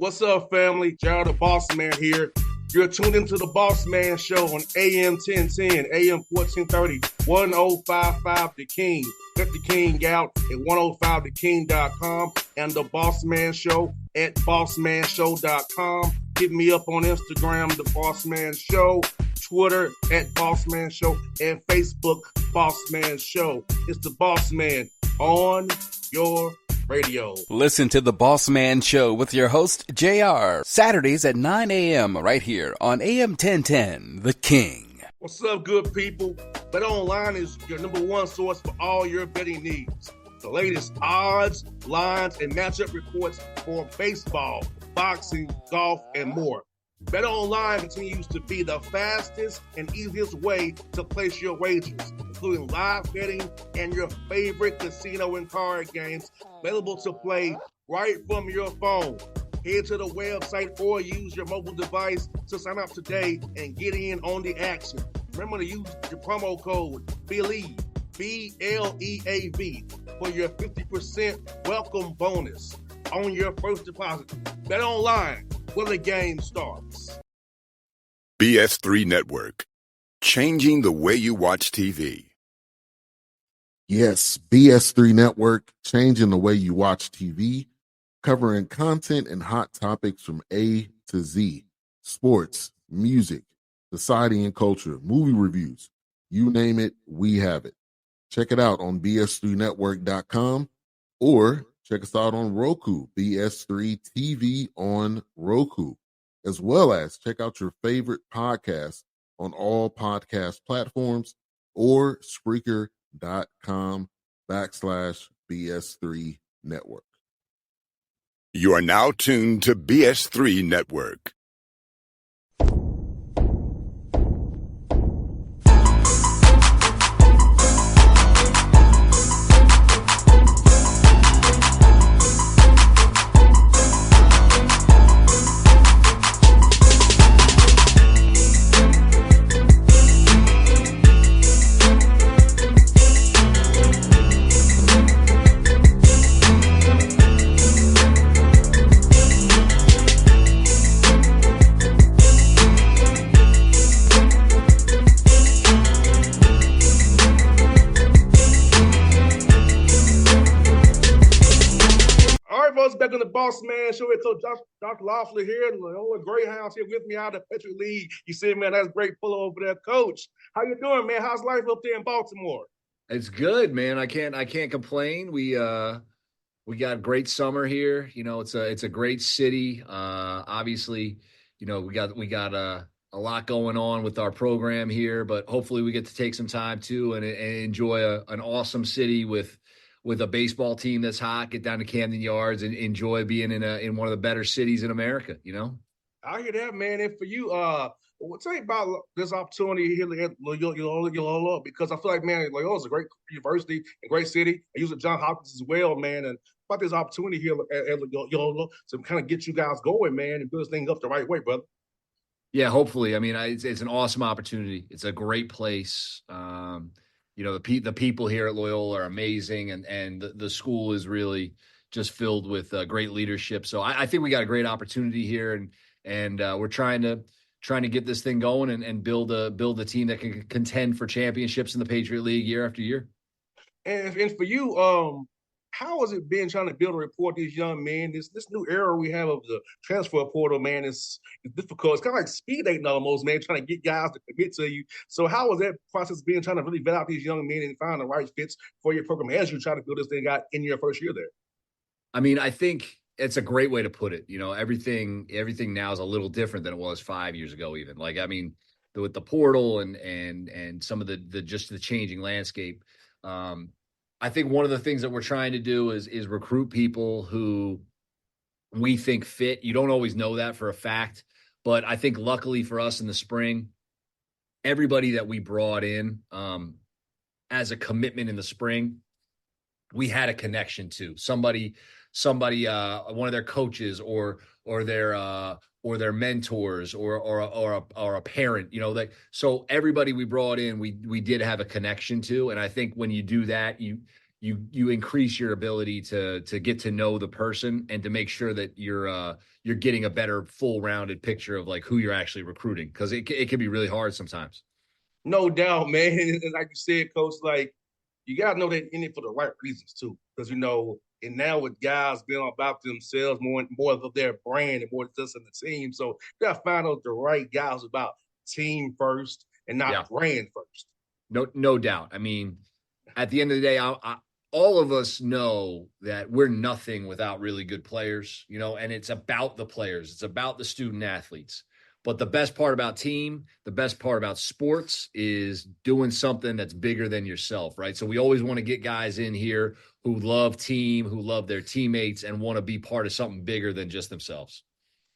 What's up, family? Gerald the Bossman here. You're tuned into the Bossman Show on AM 1010, AM 1430, 1055 The King. Let the King out at 105theking.com and the Bossman Show at bossmanshow.com. Hit me up on Instagram, The Bossman Show, Twitter at Bossman Show, and Facebook, Bossman Show. It's the Bossman on your radio. Listen to the Bossman Show with your host, JR, Saturdays at 9 a.m. right here on AM 1010, The King. What's up, good people? BetOnline is your number one source for all your betting needs. The latest odds, lines, and matchup reports for baseball, boxing, golf, and more. BetOnline continues to be the fastest and easiest way to place your wagers, including live betting and your favorite casino and card games available to play right from your phone. Head to the website or use your mobile device to sign up today and get in on the action. Remember to use your promo code BELIEVE, B-L-E-A-V, for your 50% welcome bonus on your first deposit. BetOnline, where the game starts. BS3 Network, changing the way you watch TV. Yes, BS3 Network, changing the way you watch TV, covering content and hot topics from A to Z, sports, music, society and culture, movie reviews, you name it, we have it. Check it out on bs3network.com or check us out on Roku, BS3 TV on Roku, as well as check out your favorite podcast on all podcast platforms or Spreaker.com/BS3 Network. You are now tuned to BS3 Network. Back on the Bossman Show with Coach Dr. Loeffler here, and the Greyhounds here with me out of the Petri League. You see, man, that's great pull over there, Coach. How you doing, man? How's life up there in Baltimore? It's good, man. I can't complain. We got a great summer here. You know, it's a great city. Obviously, you know, we got a lot going on with our program here, but hopefully we get to take some time too and enjoy an awesome city with a baseball team that's hot, get down to Camden Yards and enjoy being in one of the better cities in America, you know? I hear that, man. And for you, what's tell you about this opportunity here at Loyola, because I feel like, man, Loyola is a great university, a great city. I use it Johns Hopkins as well, man. And about this opportunity here at Loyola to kind of get you guys going, man, and build this thing up the right way, brother. Yeah, hopefully. I mean, it's an awesome opportunity. It's a great place. You know, the people here at Loyola are amazing, and the school is really just filled with great leadership. So I think we got a great opportunity here, and we're trying to get this thing going and build a team that can contend for championships in the Patriot League year after year. And for you, how has it been trying to build a rapport with these young men? This new era we have of the transfer portal, man, is difficult. It's kind of like speed dating almost, man, trying to get guys to commit to you. So how was that process been, trying to really vet out these young men and find the right fits for your program as you try to build this thing out in your first year there? I mean, I think it's a great way to put it. You know, everything now is a little different than it was 5 years ago even. Like, I mean, with the portal and some of the just the changing landscape, I think one of the things that we're trying to do is recruit people who we think fit. You don't always know that for a fact, but I think luckily for us in the spring, everybody that we brought in as a commitment in the spring, we had a connection to somebody, one of their coaches or their mentors or a parent, you know, like, so everybody we brought in, we did have a connection to. And I think when you do that, you increase your ability to get to know the person and to make sure that you're getting a better full rounded picture of like who you're actually recruiting, because it can be really hard sometimes. No doubt, man. And like you said, Coach, like you gotta know they're in it for the right reasons too, because and now with guys being about themselves more of their brand and more just in the team, so you gotta find out the right guys about team first and Yeah. not brand first. No doubt. I mean, at the end of the day, all of us know that we're nothing without really good players, and it's about the players. It's about the student athletes. But the best part about team, the best part about sports is doing something that's bigger than yourself, right? So we always want to get guys in here who love team, who love their teammates, and want to be part of something bigger than just themselves.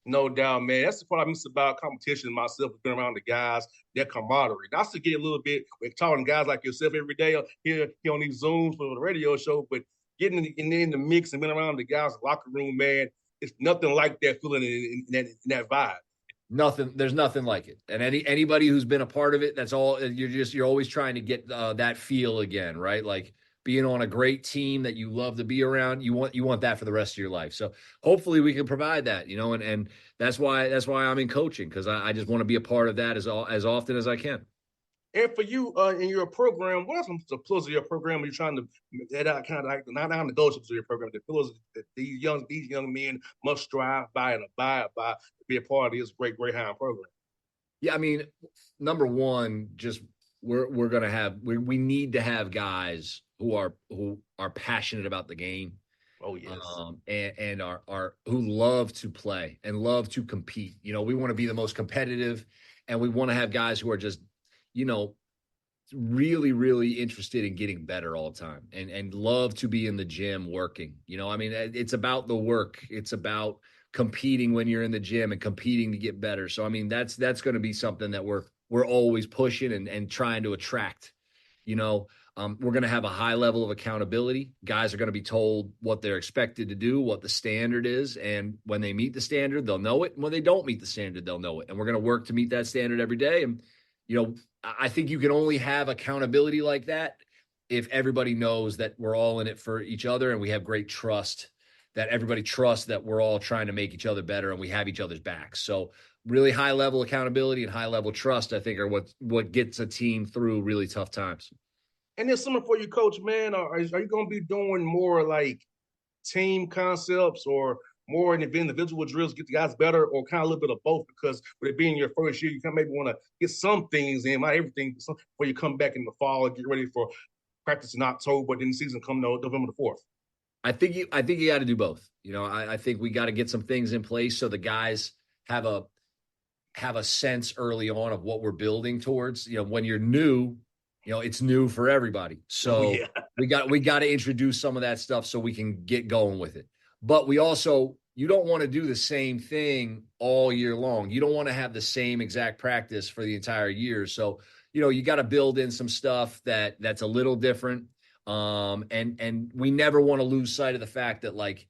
No doubt, man. That's the part I miss about competition myself, being around the guys, their camaraderie. Not to get a little bit with talking to guys like yourself every day here on these Zooms for the radio show, but getting in the mix and being around the guys' locker room, man, it's nothing like that feeling in that vibe. There's nothing like it. And anybody who's been a part of it, that's all. You're always trying to get that feel again, right? Like being on a great team that you love to be around. You want that for the rest of your life. So hopefully we can provide that, and that's why I'm in coaching, because I just want to be a part of that as often as I can. And for you in your program, what are some of the pillars of your program you're trying to that are kind of like not negotiables of your program, the pillars that these young men must strive by and abide by to be a part of this great Greyhound program? Yeah, I mean, number one, just we're gonna have we need to have guys who are passionate about the game. Oh yes. And are who love to play and love to compete. We want to be the most competitive, and we want to have guys who are just, really, really interested in getting better all the time and love to be in the gym working. I mean, it's about the work. It's about competing when you're in the gym and competing to get better. So, I mean, that's going to be something that we're always pushing and trying to attract. We're going to have a high level of accountability. Guys are going to be told what they're expected to do, what the standard is. And when they meet the standard, they'll know it. And when they don't meet the standard, they'll know it. And we're going to work to meet that standard every day. And, I think you can only have accountability like that if everybody knows that we're all in it for each other and we have great trust, that everybody trusts that we're all trying to make each other better and we have each other's backs. So really high level accountability and high level trust, I think, are what gets a team through really tough times. And then something for you, Coach, man, are you going to be doing more like team concepts or more individual drills, get the guys better, or kind of a little bit of both? Because with it being your first year, you kind of maybe want to get some things in, not everything, before you come back in the fall and get ready for practice in October, then the season come November the 4th. I think you got to do both. I think we got to get some things in place so the guys have a sense early on of what we're building towards. When you're new, it's new for everybody. So we got to introduce some of that stuff so we can get going with it. But you don't want to do the same thing all year long. You don't want to have the same exact practice for the entire year. So, you got to build in some stuff that's a little different. And we never want to lose sight of the fact that, like,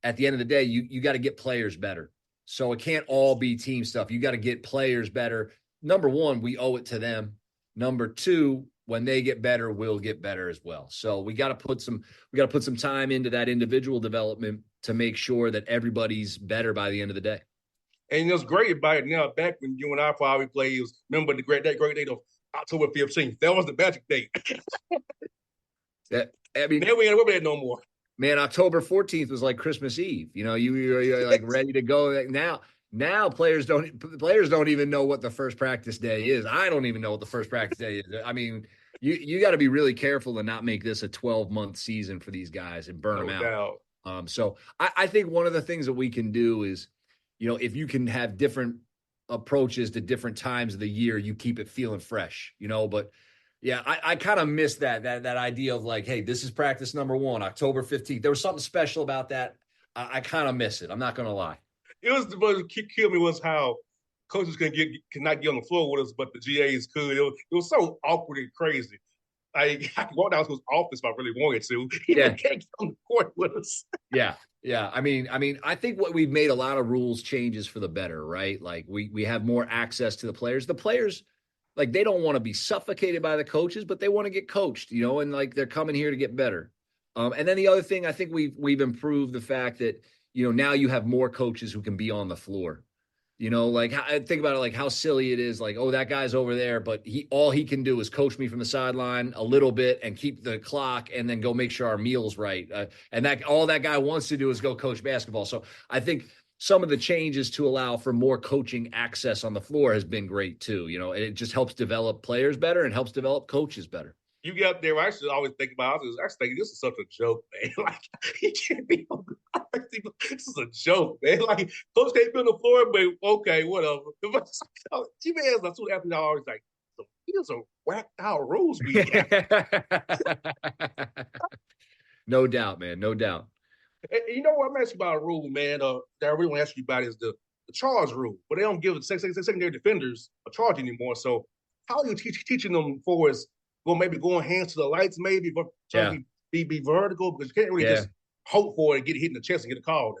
at the end of the day, you got to get players better. So it can't all be team stuff. You got to get players better. Number one, we owe it to them. Number two, when they get better, we'll get better as well. So we got to put some time into that individual development to make sure that everybody's better by the end of the day. And it's great about it now. Back when you and I probably played, remember that great date of October 15th. That was the magic date. Now we ain't remember that no more. Man, October 14th was like Christmas Eve. You're like ready to go. Now players don't even know what the first practice day is. I don't even know what the first practice day is. I mean, you got to be really careful to not make this a 12-month season for these guys and burn them out. So I think one of the things that we can do is, if you can have different approaches to different times of the year, you keep it feeling fresh, But yeah, I kind of miss that idea of like, hey, this is practice number 1, October 15th. There was something special about that. I kind of miss it. I'm not going to lie. It was what killed me was how coaches could not get on the floor with us, but the GAs could. It was so awkward and crazy. I could walk down to his office if I really wanted to. He can't get on the court with us. Yeah. I mean, I think we've made a lot of rules changes for the better, right? Like we have more access to the players. The players like they don't want to be suffocated by the coaches, but they want to get coached, and like they're coming here to get better. And then the other thing, I think we've improved the fact that, now you have more coaches who can be on the floor. Like I think about it, like how silly it is. Like, oh, that guy's over there, but all he can do is coach me from the sideline a little bit and keep the clock, and then go make sure our meal's right. And that all that guy wants to do is go coach basketball. So I think some of the changes to allow for more coaching access on the floor has been great too. And it just helps develop players better and helps develop coaches better. You get up there, I should always think about. I was thinking, this is such a joke, man. Like, he can't be on the this is a joke, man. Like, coach can't be on the floor, but okay, whatever. Even as a student athlete, I always like, so these are whacked out rules we got. No doubt, man. No doubt. And you know what? I'm asking about a rule, man. That I really want to ask you about is the charge rule, but they don't give secondary defenders a charge anymore. So, how are you teaching them for us? Well, maybe going hands to the lights, maybe, but trying to be vertical, because you can't really just hope for it and get hit in the chest and get a call.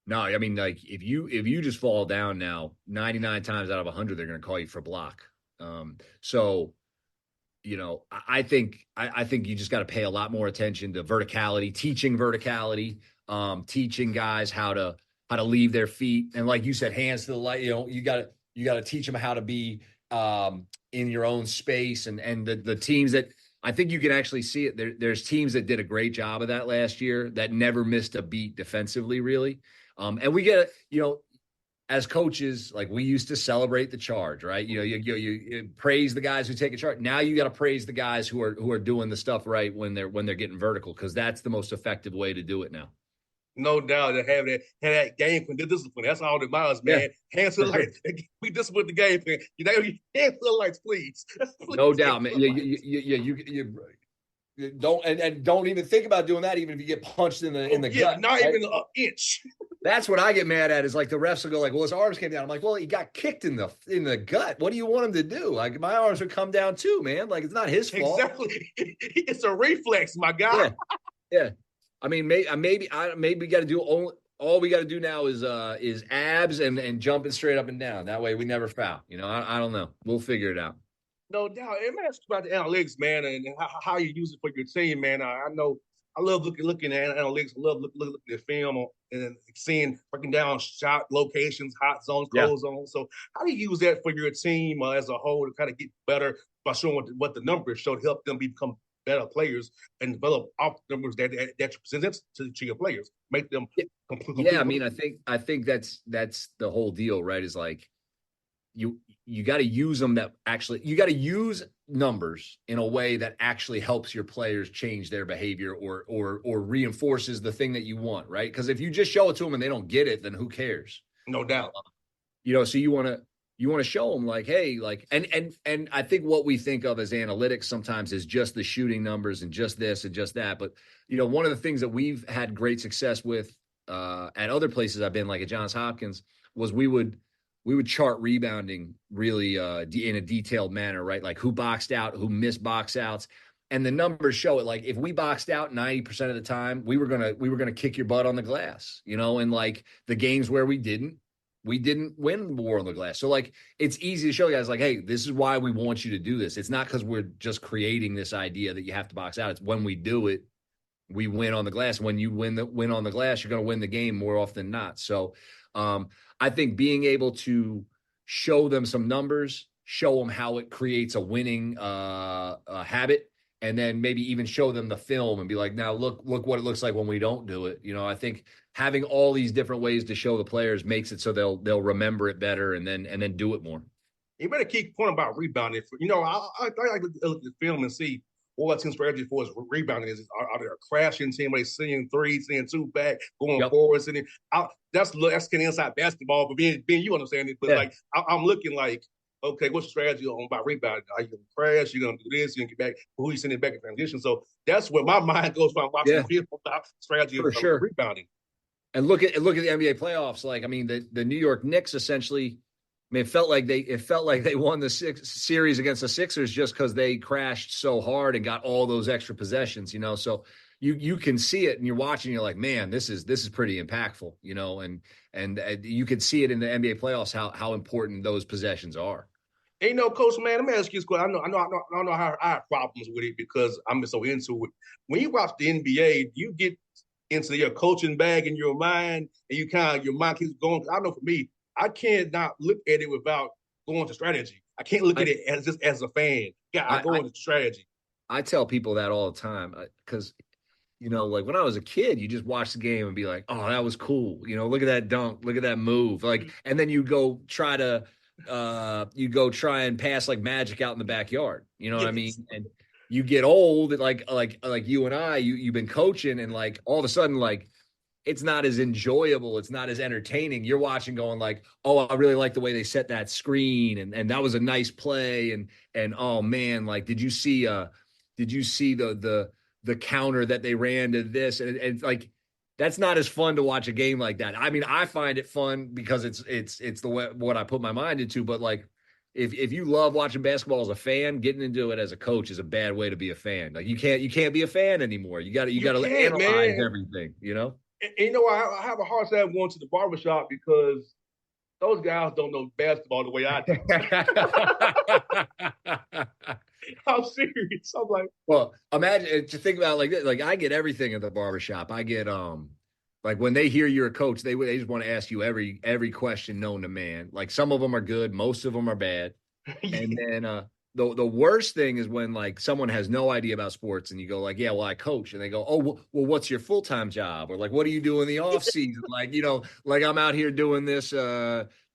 No, I mean, like if you just fall down now, 99 times out of 100, they're going to call you for block. So, I think you just got to pay a lot more attention to verticality, teaching guys how to leave their feet, and like you said, hands to the light. You got to teach them how to be in your own space, and the teams that I think you can actually see it. There's teams that did a great job of that last year that never missed a beat defensively, really. And we get, as coaches, like we used to celebrate the charge, right? You praise the guys who take a charge. Now you got to praise the guys who are doing the stuff right when they're getting vertical, because that's the most effective way to do it now. No doubt to have that game plan, discipline. That's all that matters, man. Hands to the lights. We discipline the game plan. Hands to the lights, please. No doubt, man. You don't even think about doing that, even if you get punched in the gut. Not even an inch. That's what I get mad at, is like the refs will go like, well, his arms came down. I'm like, well, he got kicked in the gut. What do you want him to do? Like, my arms would come down too, man. Like, it's not his fault. Exactly. It's a reflex, my guy. Yeah. I mean, maybe we got to do all we got to do now is abs and jumping straight up and down. That way we never foul. I don't know. We'll figure it out. No doubt. And man, ask about the analytics, man, and how you use it for your team, man. I know I love looking at analytics. I love looking at film and breaking down shot locations, hot zones, cold zones. So how do you use that for your team as a whole to kind of get better by showing what the numbers show to help them become better players and develop off numbers that you present to your players, make them complete. Yeah, I mean, I think that's the whole deal, right? Is like you got to use them you got to use numbers in a way that actually helps your players change their behavior or reinforces the thing that you want, right? Because if you just show it to them and they don't get it, then who cares? No doubt. So you want to show them like, hey, like, and I think what we think of as analytics sometimes is just the shooting numbers and just this and just that. But, one of the things that we've had great success with at other places I've been, like at Johns Hopkins, was we would chart rebounding really in a detailed manner, right? Like who boxed out, who missed box outs. And the numbers show it. Like if we boxed out 90% of the time, we were gonna kick your butt on the glass, and like the games where we didn't win the war on the glass. So like, it's easy to show guys like, hey, this is why we want you to do this. It's not because we're just creating this idea that you have to box out. It's when we do it, we win on the glass. When you win on the glass, you're going to win the game more often than not. So I think being able to show them some numbers, show them how it creates a winning habit, and then maybe even show them the film and be like, now look what it looks like when we don't do it. I think having all these different ways to show the players makes it so they'll remember it better and then do it more. You better keep point about rebounding. I like to look at the film and see what team strategy for is rebounding is. Are they a crashing team? Are they seeing three, seeing two back, going forward? That's kind of inside basketball. But being you understand it. But like I'm looking like, okay, what's the strategy on about rebounding? Are you going to crash? You're going to do this? You're going to get back? Who you sending back in transition? So that's where my mind goes when I'm watching film about strategy of rebounding. And look at the NBA playoffs. Like, I mean, the New York Knicks essentially, I mean, it felt like they won the series against the Sixers just because they crashed so hard and got all those extra possessions. So you can see it and you're watching. You're like, man, this is pretty impactful. And you can see it in the NBA playoffs how important those possessions are. Hey, Coach, man, let me ask you this question. I know how I have problems with it because I'm so into it. When you watch the NBA, do you get into your coaching bag in your mind and your mind keeps going? I know for me, I can't not look at it without going to strategy. I can't look I, at it as just as a fan. Yeah, I I, go into strategy. I tell people that all the time because like when I was a kid, you just watch the game and be like, "Oh, that was cool." Look at that dunk, look at that move. Like, and then you go try and pass like magic out in the backyard. You know what I mean? Yes. And you get old, like you and I, you've been coaching, and like all of a sudden, like it's not as enjoyable, it's not as entertaining. You're watching going like, "Oh, I really like the way they set that screen, and that was a nice play." And oh man, like did you see the counter that they ran to this? And like that's not as fun to watch a game like that. I mean, I find it fun because it's the way what I put my mind into, but like if you love watching basketball as a fan, getting into it as a coach is a bad way to be a fan. Like you can't be a fan anymore. You You got to can't, analyze man. everything, I have a hard time going to the barbershop because those guys don't know basketball the way I do. I'm serious. I'm like, Well, imagine to think about it like this. Like I get everything at the barbershop. I get like when they hear you're a coach, they just want to ask you every question known to man. Like some of them are good, most of them are bad. And then the worst thing is when like someone has no idea about sports and you go like, "Yeah, well I coach." And they go, "Oh, well what's your full-time job?" Or like, "What do you do in the off season?" Like, like I'm out here doing this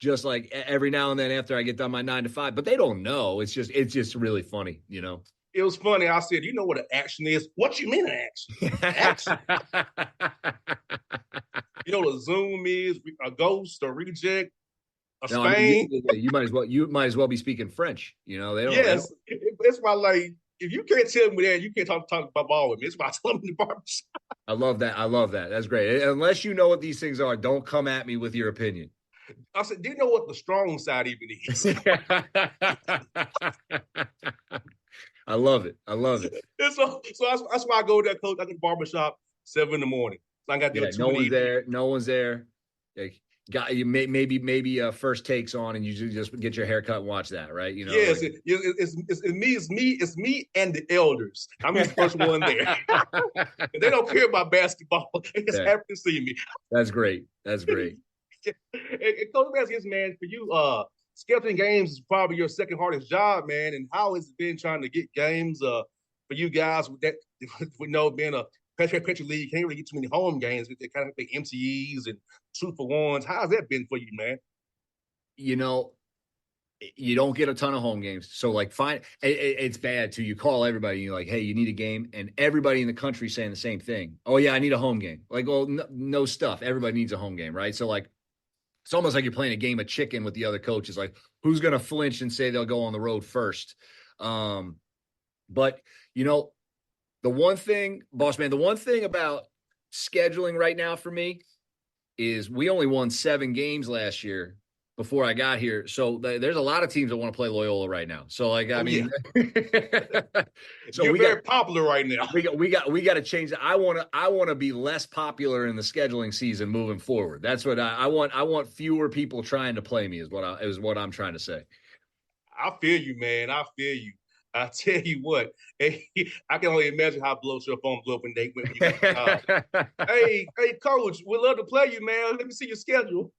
just like every now and then after I get done my 9 to 5, but they don't know. It's just really funny. it was funny. I said, you know what an action is? What you mean an action? Action. You know what a zoom is? A ghost, a reject, a No, I mean stain. you might as well be speaking French. They don't. Yes. It's why, like, if you can't tell me that, you can't talk about ball with me. It's why I tell them in the barbershop. I love that. I love that. That's great. Unless you know what these things are, don't come at me with your opinion. I said, do you know what the strong side even is? I love it. I love it. So that's why I go there, coach. I go to the barbershop 7 in the morning. So I got there Yeah, at 2 no in the one's evening. there. No one's there. Like, got you maybe first takes on and you just get your haircut and watch that, right? Yes, it's me and the elders. I'm just the first one there. And they don't care about basketball. They just Yeah, happy to see me. that's great. That's great. Coach Baskets, man, for you, scheduling games is probably your second hardest job, man. And how has it been trying to get games for you guys with that? We know being a Petro League, can't really get too many home games. They kind of play MTEs and 2-for-1s. How's that been for you, man? You know, you don't get a ton of home games. So like it's bad too. You call everybody and you're like, "Hey, you need a game." And everybody in the country saying the same thing. "Oh yeah, I need a home game." Like, well, no stuff. Everybody needs a home game, right? So like it's almost like you're playing a game of chicken with the other coaches. Like, who's going to flinch and say they'll go on the road first? But the one thing, boss man, the one thing about scheduling right now for me is we only won 7 games last year before I got here. So there's a lot of teams that want to play Loyola right now. So like, I mean, so You're we very got popular right now. we got to change that. I want to be less popular in the scheduling season moving forward. That's what I want. I want fewer people trying to play me is what I'm trying to say. I feel you, man. I feel you. I tell you what, hey, I can only imagine how blows your phone blew up when you got the job. Hey, coach, we'd love to play you, man. Let me see your schedule.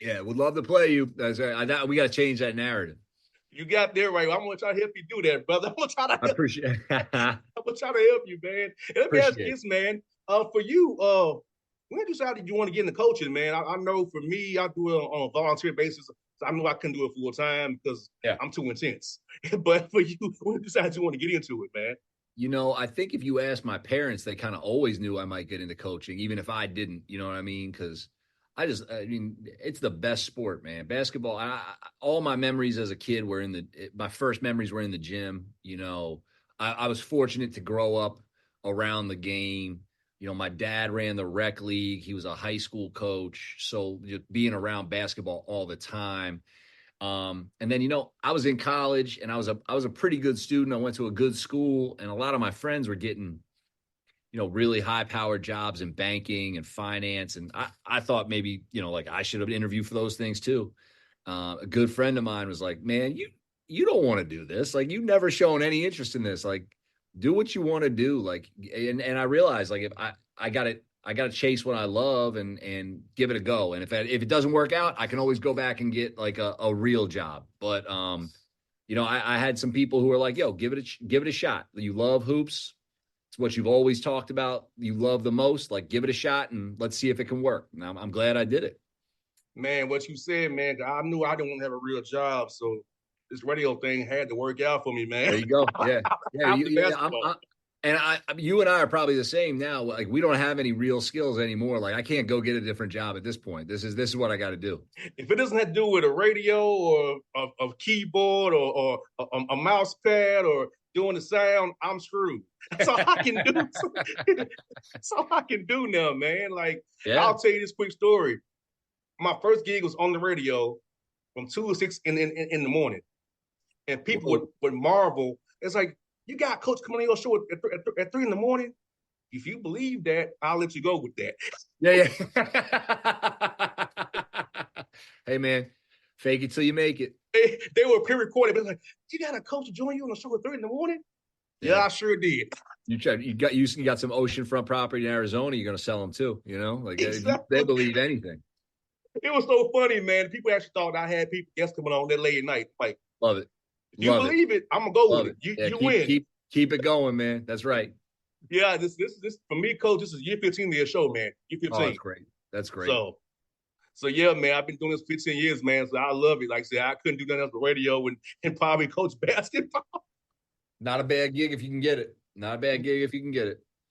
Yeah, would love to play you. We got to change that narrative. You got there right. I'm gonna try to help you do that, brother. I'm gonna try to I help. appreciate I'm gonna try to help you, man. And let me ask you this, man. For you, when decided you want to get into coaching, man? I know for me, I do it on a volunteer basis. So I know I couldn't do it full time because I'm too intense. But for you, when decided you want to get into it, man? I think if you ask my parents, they kind of always knew I might get into coaching, even if I didn't. You know what I mean? Because I mean, it's the best sport, man. Basketball. All my memories as a kid were my first memories were in the gym. I was fortunate to grow up around the game. My dad ran the rec league. He was a high school coach. So just being around basketball all the time. And then, I was in college and I was a pretty good student. I went to a good school and a lot of my friends were getting, really high powered jobs in banking and finance. And I thought maybe, like I should have interviewed for those things too. A good friend of mine was like, man, you don't want to do this. Like, you've never shown any interest in this. Like, do what you want to do. Like, and I realized, like, if I got to chase what I love and give it a go. And if it doesn't work out, I can always go back and get like a real job. But I had some people who were like, yo, give it a shot. You love hoops. It's what you've always talked about. You love the most. Like, give it a shot and let's see if it can work. And I'm glad I did it. Man, what you said, man, I knew I didn't want to have a real job, so this radio thing had to work out for me, man. There you go. Yeah. You and I are probably the same now. Like, we don't have any real skills anymore. Like, I can't go get a different job at this point. This is what I got to do. If it doesn't have to do with a radio or a keyboard or a mouse pad or doing the sound, I'm screwed. That's all I can do. That's all I can do now, man. Like, I'll tell you this quick story. My first gig was on the radio from 2 to 6 in the morning. And people would marvel. It's like, you got Coach coming on your show at 3 in the morning? If you believe that, I'll let you go with that. Yeah. Hey, man, fake it till you make it. They were pre-recorded. But like, you got a coach to join you on the show at 3 in the morning? Yeah, I sure did. You got some oceanfront property in Arizona. You're going to sell them too. You know, like exactly. They believe anything. It was so funny, man. People actually thought I had guests coming on that late at night. Like, love it. If you believe it, I'm gonna go with it. You win. Keep it going, man. That's right. Yeah, this for me, Coach. This is year 15 of your show, man. Year 15. Oh, that's great. So yeah, man. I've been doing this 15 years, man. So I love it. Like I said, I couldn't do nothing else but radio and probably coach basketball. Not a bad gig if you can get it.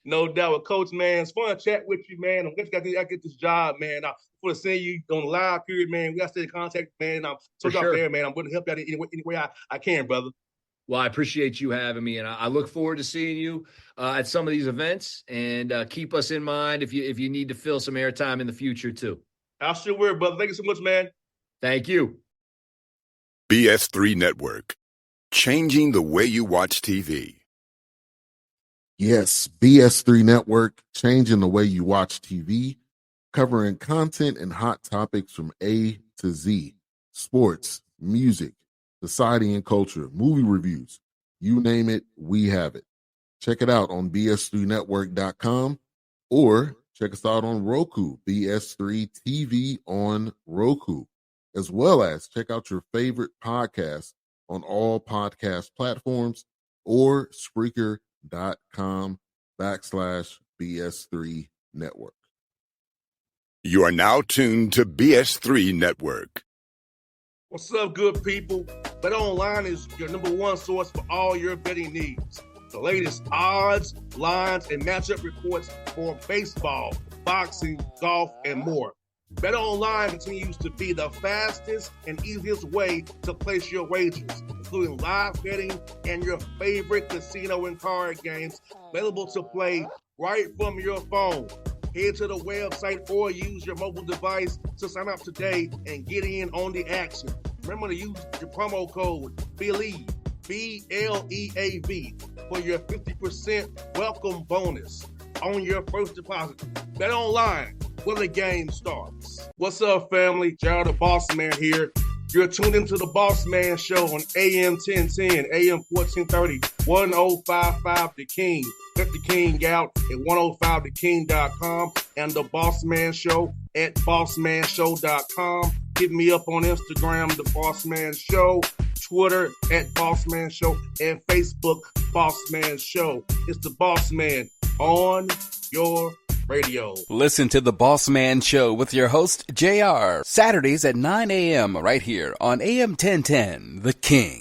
No doubt, Coach, man. It's fun to chat with you, man. I'm glad I get this job, man. I want to send you on the live period, man. We got to stay in contact, man. I'm so out there, man. I'm going to help you out any way I can, brother. Well, I appreciate you having me, and I look forward to seeing you at some of these events. And keep us in mind if you need to fill some airtime in the future too. I sure will, brother. Thank you so much, man. Thank you. BS3 Network, changing the way you watch TV. Yes, BS3 Network, changing the way you watch TV, covering content and hot topics from A to Z, sports, music, society and culture, movie reviews, you name it, we have it. Check it out on bs3network.com or check us out on Roku, BS3 TV on Roku, as well as check out your favorite podcast on all podcast platforms or Spreaker.com/BS3 Network. You are now tuned to BS3 Network. What's up, good people? Bet Online is your number one source for all your betting needs. The latest odds, lines, and matchup reports for baseball, boxing, golf, and more. Bet Online continues to be the fastest and easiest way to place your wagers, including live betting and your favorite casino and card games available to play right from your phone. Head to the website or use your mobile device to sign up today and get in on the action. Remember to use your promo code BELIEVE, BLEAV, for your 50% welcome bonus on your first deposit. Bet Online, where the game starts. What's up, family? Gerald the Bossman here. You're tuned into the Bossman Show on AM 1010, AM 1430, 1055 The King. Check The King out at 105theking.com and the Bossman Show at bossmanshow.com. Hit me up on Instagram, The Bossman Show, Twitter at Bossman Show, and Facebook, Bossman Show. It's the Bossman on your radio. Listen to The Bossman Show with your host, JR, Saturdays at 9 a.m. right here on AM 1010, The King.